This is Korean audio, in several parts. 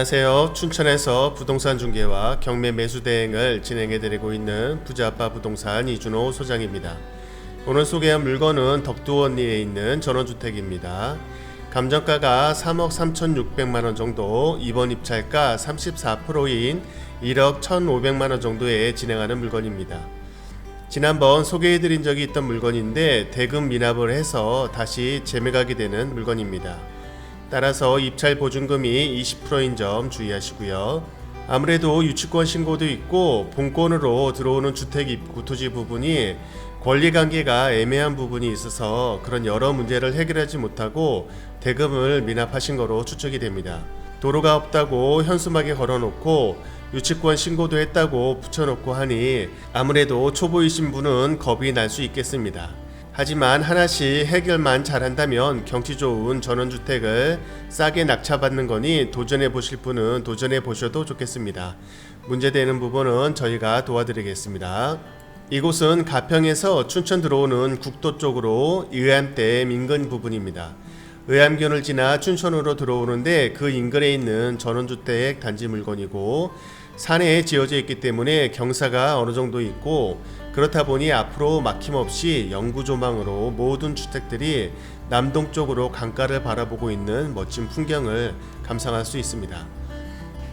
안녕하세요. 춘천에서 부동산 중개와 경매 매수 대행을 진행해드리고 있는 부자아빠 부동산 이준호 소장입니다. 오늘 소개한 물건은 덕두원리에 있는 전원주택입니다. 감정가가 3억 3,600만원 정도, 이번 입찰가 34%인 1억 1,500만원 정도에 진행하는 물건입니다. 지난번 소개해드린 적이 있던 물건인데 대금 미납을 해서 다시 재매각이 되는 물건입니다. 따라서 입찰 보증금이 20%인 점 주의하시고요. 아무래도 유치권 신고도 있고 본권으로 들어오는 주택 입구 토지 부분이 권리관계가 애매한 부분이 있어서 그런 여러 문제를 해결하지 못하고 대금을 미납하신 거로 추측이 됩니다. 도로가 없다고 현수막에 걸어놓고 유치권 신고도 했다고 붙여놓고 하니 아무래도 초보이신 분은 겁이 날 수 있겠습니다. 하지만 하나씩 해결만 잘한다면 경치 좋은 전원주택을 싸게 낙찰받는 거니 도전해 보실 분은 도전해 보셔도 좋겠습니다. 문제되는 부분은 저희가 도와드리겠습니다. 이곳은 가평에서 춘천 들어오는 국도 쪽으로 의암댐 인근 부분입니다. 의암교를 지나 춘천으로 들어오는데 그 인근에 있는 전원주택 단지 물건이고 산에 지어져 있기 때문에 경사가 어느 정도 있고 그렇다 보니 앞으로 막힘없이 영구조망으로 모든 주택들이 남동쪽으로 강가를 바라보고 있는 멋진 풍경을 감상할 수 있습니다.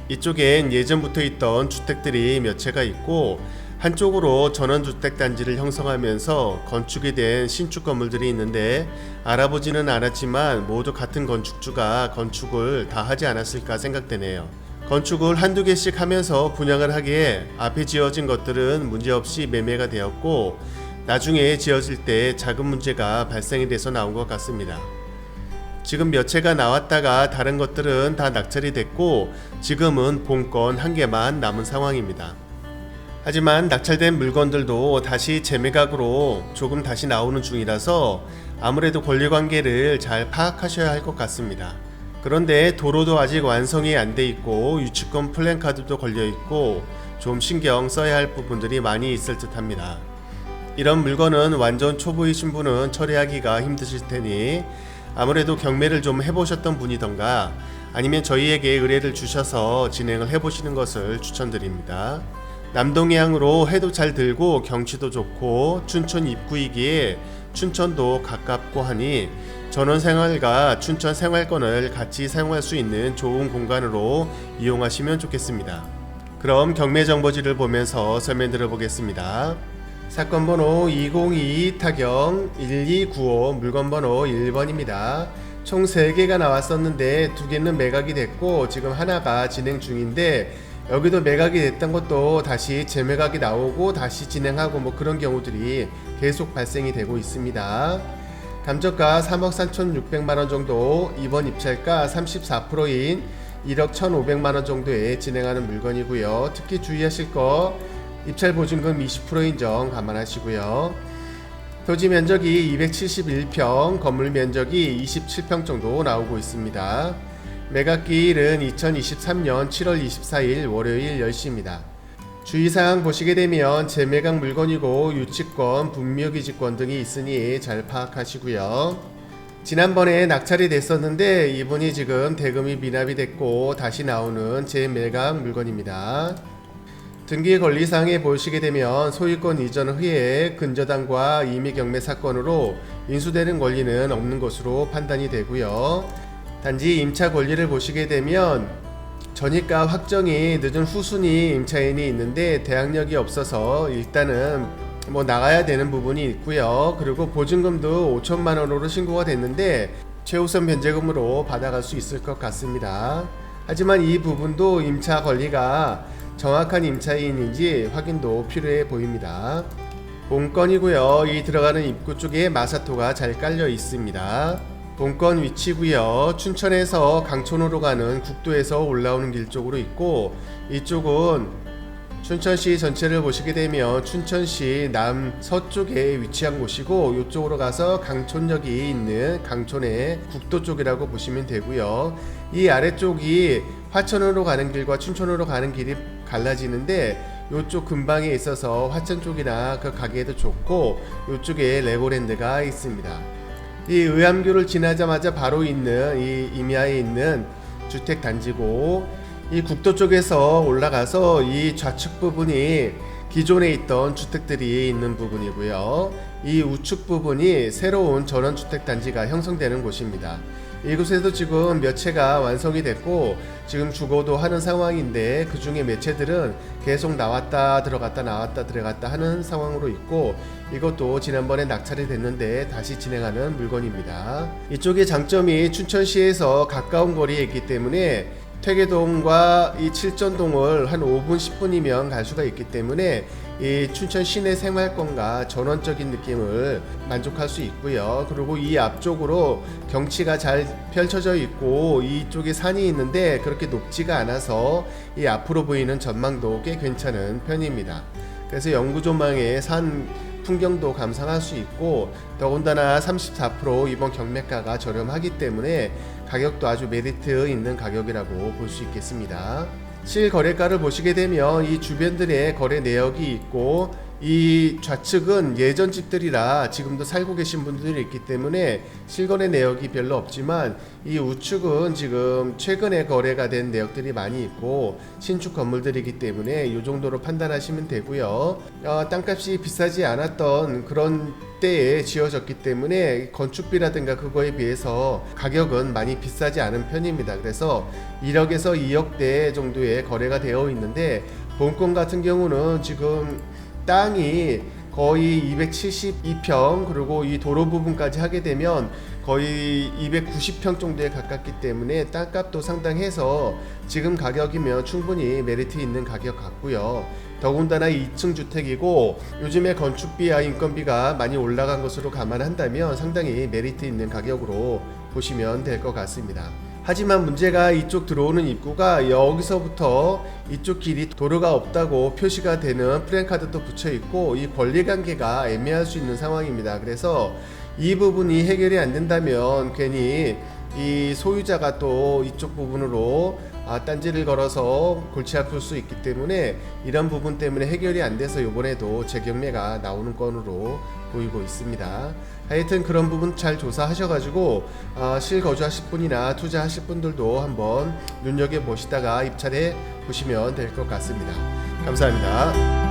이쪽엔 예전부터 있던 주택들이 몇 채가 있고 한쪽으로 전원주택 단지를 형성하면서 건축이 된 신축 건물들이 있는데 알아보지는 않았지만 모두 같은 건축주가 건축을 다 하지 않았을까 생각되네요. 건축을 한두 개씩 하면서 분양을 하기에 앞에 지어진 것들은 문제없이 매매가 되었고 나중에 지어질 때 작은 문제가 발생이 돼서 나온 것 같습니다. 지금 몇 채가 나왔다가 다른 것들은 다 낙찰이 됐고 지금은 본건 한 개만 남은 상황입니다. 하지만 낙찰된 물건들도 다시 재매각으로 조금 다시 나오는 중이라서 아무래도 권리관계를 잘 파악하셔야 할 것 같습니다. 그런데 도로도 아직 완성이 안 돼 있고 유치권 플랜카드도 걸려 있고 좀 신경 써야 할 부분들이 많이 있을 듯 합니다. 이런 물건은 완전 초보이신 분은 처리하기가 힘드실 테니 아무래도 경매를 좀 해보셨던 분이던가 아니면 저희에게 의뢰를 주셔서 진행을 해보시는 것을 추천드립니다. 남동해안으로 해도 잘 들고 경치도 좋고 춘천 입구이기에 춘천도 가깝고 하니 전원생활과 춘천 생활권을 같이 사용할 수 있는 좋은 공간으로 이용하시면 좋겠습니다. 그럼 경매 정보지를 보면서 설명드려 보겠습니다. 사건 번호 2022 타경 1295 물건 번호 1번입니다. 총 3개가 나왔었는데 2개는 매각이 됐고 지금 하나가 진행 중인데 여기도 매각이 됐던 것도 다시 재매각이 나오고 다시 진행하고 뭐 그런 경우들이 계속 발생이 되고 있습니다. 감정가 3억 4,600만원 정도, 이번 입찰가 34%인 1억 1,500만원 정도에 진행하는 물건이고요. 특히 주의하실 거 입찰 보증금 20%인 점 감안하시고요. 토지 면적이 271평, 건물 면적이 27평 정도 나오고 있습니다. 매각기일은 2023년 7월 24일 월요일 10시입니다. 주의사항 보시게 되면 재매각 물건이고 유치권, 분묘기지권 등이 있으니 잘 파악하시고요. 지난번에 낙찰이 됐었는데 이분이 지금 대금이 미납이 됐고 다시 나오는 재매각 물건입니다. 등기 권리사항에 보시게 되면 소유권 이전 후에 근저당과 임의경매 사건으로 인수되는 권리는 없는 것으로 판단이 되고요. 단지 임차 권리를 보시게 되면 전입가 확정이 늦은 후순위 임차인이 있는데 대항력이 없어서 일단은 나가야 되는 부분이 있고요. 그리고 보증금도 5천만원으로 신고가 됐는데 최우선 변제금으로 받아갈 수 있을 것 같습니다. 하지만 이 부분도 임차 권리가 정확한 임차인인지 확인도 필요해 보입니다. 본건이고요. 이 들어가는 입구 쪽에 마사토가 잘 깔려 있습니다. 본건 위치고요. 춘천에서 강촌으로 가는 국도에서 올라오는 길 쪽으로 있고 이쪽은 춘천시 전체를 보시게 되면 춘천시 남서쪽에 위치한 곳이고 이쪽으로 가서 강촌역이 있는 강촌의 국도 쪽이라고 보시면 되고요. 이 아래쪽이 화천으로 가는 길과 춘천으로 가는 길이 갈라지는데 이쪽 근방에 있어서 화천 쪽이나 그 가기에도 좋고 이쪽에 레고랜드가 있습니다. 이 의암교를 지나자마자 바로 있는 이 임야에 있는 주택 단지고 이 국도 쪽에서 올라가서 이 좌측 부분이 기존에 있던 주택들이 있는 부분이고요. 이 우측 부분이 새로운 전원주택 단지가 형성되는 곳입니다. 이곳에도 지금 몇 채가 완성이 됐고 지금 주거도 하는 상황인데, 그 중에 몇 채들은 계속 나왔다 들어갔다 나왔다 들어갔다 하는 상황으로 있고, 이것도 지난번에 낙찰이 됐는데 다시 진행하는 물건입니다. 이쪽의 장점이 춘천시에서 가까운 거리에 있기 때문에 퇴계동과 이 칠전동을 한 5분 10분이면 갈 수가 있기 때문에 이 춘천 시내 생활권과 전원적인 느낌을 만족할 수 있고요. 그리고 이 앞쪽으로 경치가 잘 펼쳐져 있고 이쪽에 산이 있는데 그렇게 높지가 않아서 이 앞으로 보이는 전망도 꽤 괜찮은 편입니다. 그래서 영구조망의 산 풍경도 감상할 수 있고, 더군다나 34% 이번 경매가가 저렴하기 때문에 가격도 아주 메리트 있는 가격이라고 볼 수 있겠습니다. 실거래가를 보시게 되면 이 주변들의 거래 내역이 있고, 이 좌측은 예전 집들이라 지금도 살고 계신 분들이 있기 때문에 실거래 내역이 별로 없지만, 이 우측은 지금 최근에 거래가 된 내역들이 많이 있고 신축 건물들이기 때문에 이 정도로 판단하시면 되고요. 땅값이 비싸지 않았던 그런 때에 지어졌기 때문에 건축비라든가 그거에 비해서 가격은 많이 비싸지 않은 편입니다. 그래서 1억에서 2억대 정도의 거래가 되어 있는데, 본권 같은 경우는 지금 땅이 거의 272평, 그리고 이 도로 부분까지 하게 되면 거의 290평 정도에 가깝기 때문에 땅값도 상당해서 지금 가격이면 충분히 메리트 있는 가격 같고요. 더군다나 2층 주택이고 요즘에 건축비와 인건비가 많이 올라간 것으로 감안한다면 상당히 메리트 있는 가격으로 보시면 될 것 같습니다. 하지만 문제가 이쪽 들어오는 입구가 여기서부터 이쪽 길이 도로가 없다고 표시가 되는 프랜카드도 붙여 있고, 이 권리관계가 애매할 수 있는 상황입니다. 그래서 이 부분이 해결이 안 된다면 괜히 이 소유자가 또 이쪽 부분으로 딴지를 걸어서 골치 아플 수 있기 때문에 이런 부분 때문에 해결이 안 돼서 이번에도 재경매가 나오는 건으로 보이고 있습니다. 하여튼 그런 부분 잘 조사하셔가지고 실거주하실 분이나 투자하실 분들도 한번 눈여겨보시다가 입찰해 보시면 될 것 같습니다. 감사합니다.